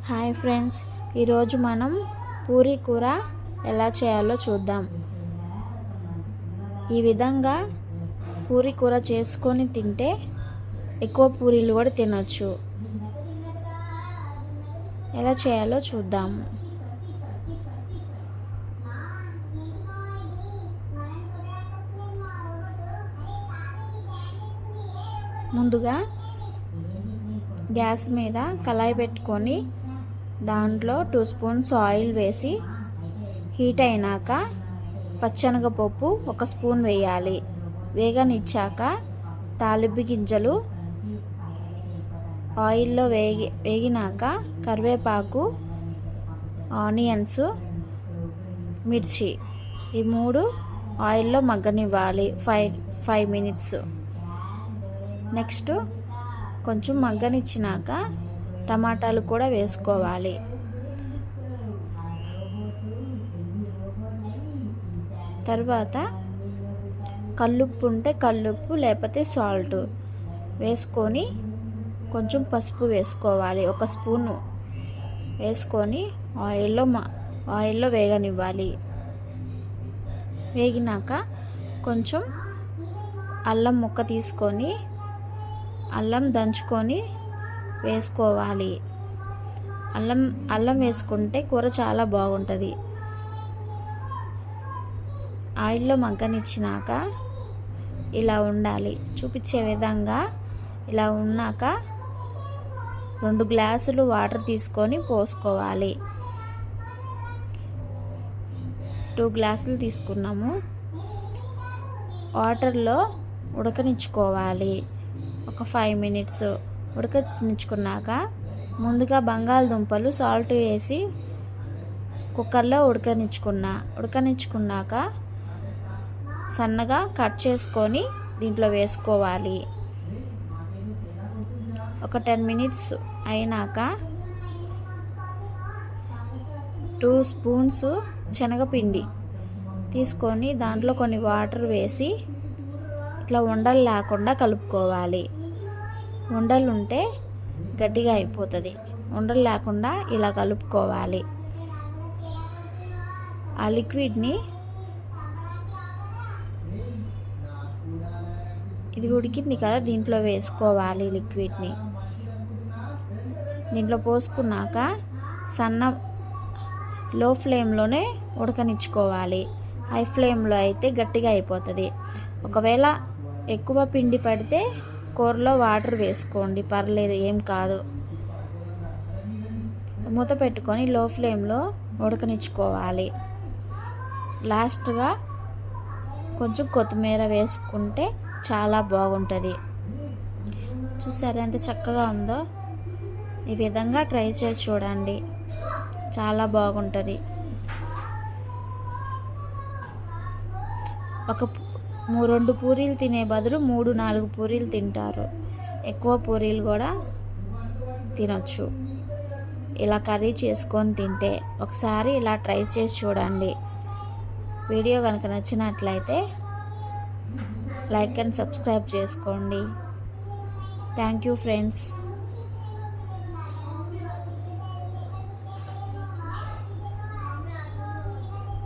Hi friends, ఈరోజు మనం పూరీ కూర ఎలా చేయాలో చూద్దాం. ఈ విధంగా పూరీ కూర చేసుకొని తింటే ఎక్కువ పూరీలు కూడా తినొచ్చు. ఎలా చేయాలో చూద్దాం. ముందుగా గ్యాస్ మీద కళాయి పెట్టుకొని దాంట్లో 2 స్పూన్స్ ఆయిల్ వేసి హీట్ అయినాక పచ్చెనగపప్పు 1 స్పూన్ వేయాలి. వేగనిచ్చాక తాలింపు గింజలు ఆయిల్లో వేగినాక కరివేపాకు, ఆనియన్స్, మిర్చి ఈ 3 ఆయిల్లో మగ్గనివ్వాలి 5 మినిట్స్. నెక్స్ట్ కొంచెం మగ్గనిచ్చినాక టమాటాలు కూడా వేసుకోవాలి. తర్వాత కల్లుప్పు ఉంటే కల్లుప్పు లేకపోతే సాల్ట్ వేసుకొని కొంచెం పసుపు వేసుకోవాలి. 1 స్పూను వేసుకొని ఆయిల్లో వేగనివ్వాలి. వేగినాక కొంచెం అల్లం ముక్క తీసుకొని అల్లం దంచుకొని వేసుకోవాలి. అల్లం వేసుకుంటే కూర చాలా బాగుంటుంది. ఆయిల్లో మగ్గనిచ్చినాక ఇలా ఉండాలి. చూపించే విధంగా ఇలా ఉన్నాక 2 గ్లాసులు వాటర్ తీసుకొని పోసుకోవాలి. 2 గ్లాసులు తీసుకున్నాము. వాటర్లో ఉడకనిచ్చుకోవాలి. ఒక 5 మినిట్స్ ఉడకనిచ్చుకున్నాక ముందుగా బంగాళదుంపలు సాల్ట్ వేసి కుక్కర్లో ఉడకనిచ్చుకున్నాక సన్నగా కట్ చేసుకొని దీంట్లో వేసుకోవాలి. ఒక 10 మినిట్స్ అయినాక 2 స్పూన్స్ శనగపిండి తీసుకొని దాంట్లో కొన్ని వాటర్ వేసి ఇట్లా ఉండలు లేకుండా కలుపుకోవాలి. ఉండలు ఉంటే గట్టిగా అయిపోతుంది. ఉండలు లేకుండా ఇలా కలుపుకోవాలి. ఆ లిక్విడ్ని ఇది ఉడికింది కదా దీంట్లో వేసుకోవాలి. లిక్విడ్ని దీంట్లో పోసుకున్నాక లో ఫ్లేమ్లోనే ఉడకనిచ్చుకోవాలి. హై ఫ్లేమ్లో అయితే గట్టిగా అయిపోతుంది. ఒకవేళ ఎక్కువ పిండి పడితే కూరలో వాటర్ వేసుకోండి, పర్లేదు, ఏం కాదు. మూత పెట్టుకొని లో ఫ్లేమ్లో ఉడకనిచ్చుకోవాలి. లాస్ట్గా కొంచెం కొత్తిమీర వేసుకుంటే చాలా బాగుంటుంది. చూసారా ఎంత చక్కగా ఉందో? ఈ విధంగా ట్రై చేసి చూడండి, చాలా బాగుంటుంది. 2 పూరీలు తినే బదులు 3-4 పూరీలు తింటారు. ఎక్కువ పూరీలు కూడా తినొచ్చు. ఇలా కర్రీ చేసుకొని తింటే ఒకసారి ఇలా ట్రై చేసి చూడండి. వీడియో కనుక నచ్చినట్లయితే లైక్ అండ్ సబ్స్క్రైబ్ చేసుకోండి. Thank you friends.